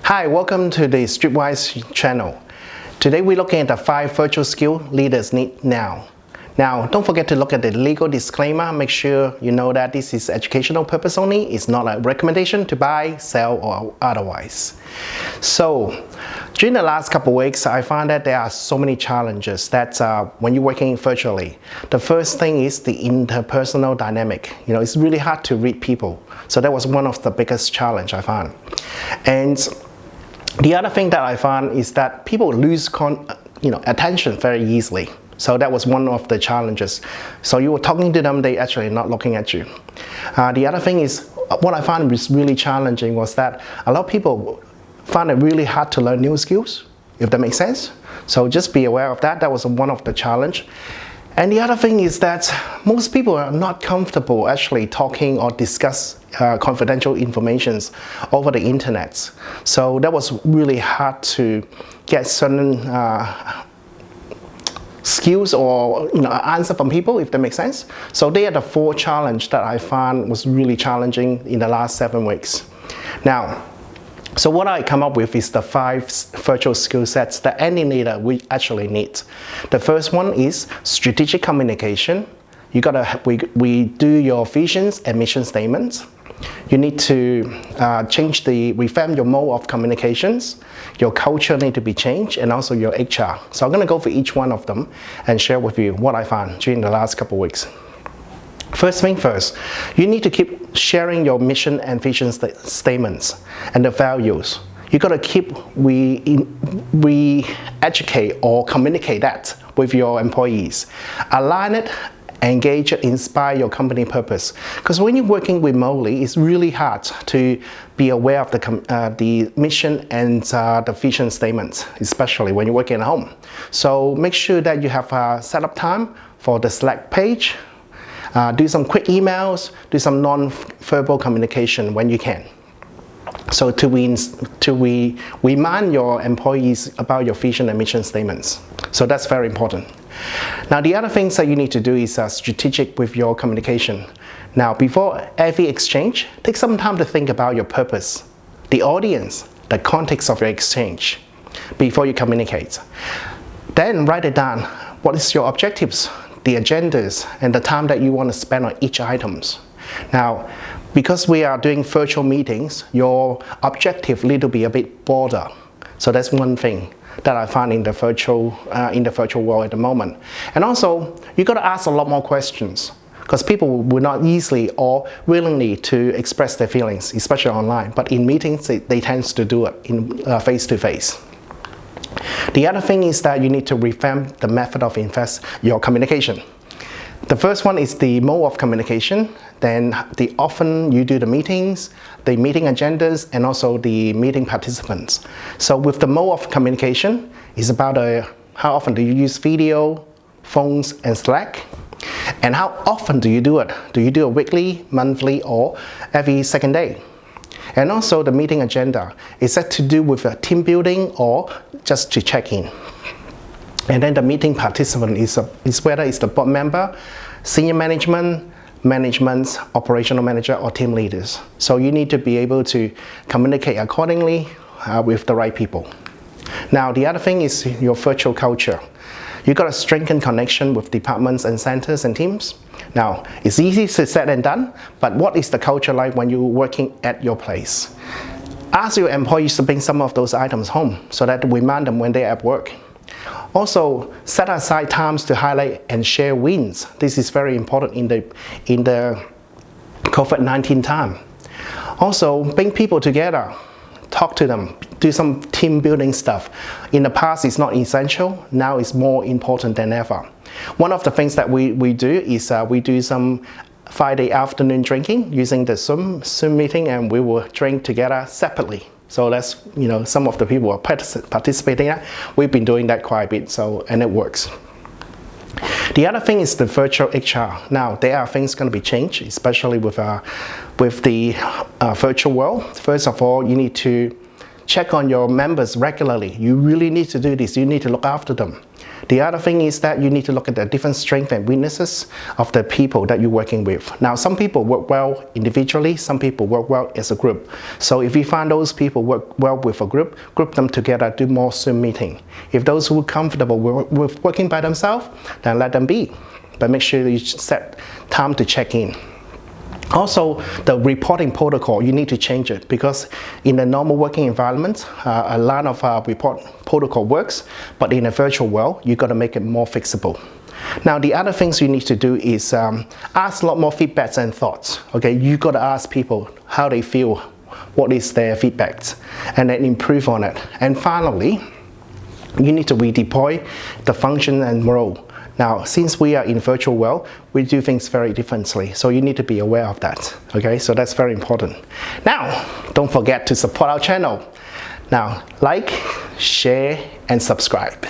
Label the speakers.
Speaker 1: Hi, welcome to the Streetwise channel. Today we're looking at the 5 virtual skills leaders need now. Now, don't forget to look at the legal disclaimer. Make sure you know that this is educational purpose only. It's not a recommendation to buy, sell, or otherwise. So, during the last couple of weeks, I found that there are so many challenges that when you're working virtually. The first thing is the interpersonal dynamic. It's really hard to read people. So that was one of the biggest challenge I found. And the other thing that I found is that people lose attention very easily. So that was one of the challenges. So you were talking to them, they actually not looking at you. The other thing is, what I found was really challenging was that a lot of people found it really hard to learn new skills, if that makes sense. So just be aware of that. That was one of the challenge. And the other thing is that most people are not comfortable actually talking or discuss confidential information over the internet. So that was really hard to get certain skills or answer from people, if that makes sense. So they are the 4 challenges that I found was really challenging in the last 7 weeks. Now, so what I come up with is the 5 virtual skill sets that any leader we actually need. The first one is strategic communication. We do your visions and mission statements. You need to revamp your mode of communications. Your culture need to be changed, and also your HR. So I'm going to go for each one of them and share with you what I found during the last couple of weeks. First thing first, you need to keep sharing your mission and vision statements and the values. You got to keep re-educate or communicate that with your employees. Align it, engage it, inspire your company purpose. Because when you're working remotely, it's really hard to be aware of the mission and the vision statements, especially when you're working at home. So make sure that you have a setup time for the Slack page. Do some quick emails, do some non-verbal communication when you can. So to remind your employees about your vision and mission statements. So that's very important. Now the other things that you need to do is strategic with your communication. Now before every exchange, take some time to think about your purpose, the audience, the context of your exchange before you communicate. Then write it down. What is your objectives, the agendas, and the time that you want to spend on each items. Now, because we are doing virtual meetings, your objective need to be a bit broader. So that's one thing that I find in the virtual world at the moment. And also, you got to ask a lot more questions, because people will not easily or willingly to express their feelings, especially online. But in meetings, they tend to do it in face-to-face. The other thing is that you need to revamp the method of your communication. The first one is the mode of communication. Then often you do the meetings, the meeting agendas, and also the meeting participants. So with the mode of communication, it's about how often do you use video, phones, and Slack? And how often do you do it? Do you do it weekly, monthly, or every second day? And also the meeting agenda, is that to do with team building or just to check in? And then the meeting participant is whether it's the board member, senior management, operational manager, or team leaders. So you need to be able to communicate accordingly with the right people. Now the other thing is your virtual culture. You got to strengthen connection with departments and centers and teams. Now, it's easy to said and done, but what is the culture like when you're working at your place? Ask your employees to bring some of those items home so that we remind them when they're at work. Also, set aside times to highlight and share wins. This is very important in the COVID-19 time. Also, bring people together. Talk to them, do some team building stuff. In the past, it's not essential. Now it's more important than ever. One of the things that we do is we do some Friday afternoon drinking using the Zoom meeting, and we will drink together separately. So that's, some of the people are participating in that. We've been doing that quite a bit, and it works. The other thing is the virtual HR. Now, there are things going to be changed, especially with the virtual world. First of all, you need to check on your members regularly. You really need to do this. You need to look after them. The other thing is that you need to look at the different strengths and weaknesses of the people that you're working with. Now, some people work well individually, some people work well as a group. So if you find those people work well with a group them together, do more Zoom meeting. If those who are comfortable with working by themselves, then let them be. But make sure you set time to check in. Also, the reporting protocol, you need to change it, because in a normal working environment, a lot of report protocol works, but in a virtual world, you got to make it more flexible. Now, the other things you need to do is ask a lot more feedbacks and thoughts. Okay, you got to ask people how they feel, what is their feedbacks, and then improve on it. And finally, you need to redeploy the function and role. Now, since we are in virtual world, we do things very differently, so you need to be aware of that. Okay, so that's very important. Now, don't forget to support our channel. Now, like, share, and subscribe.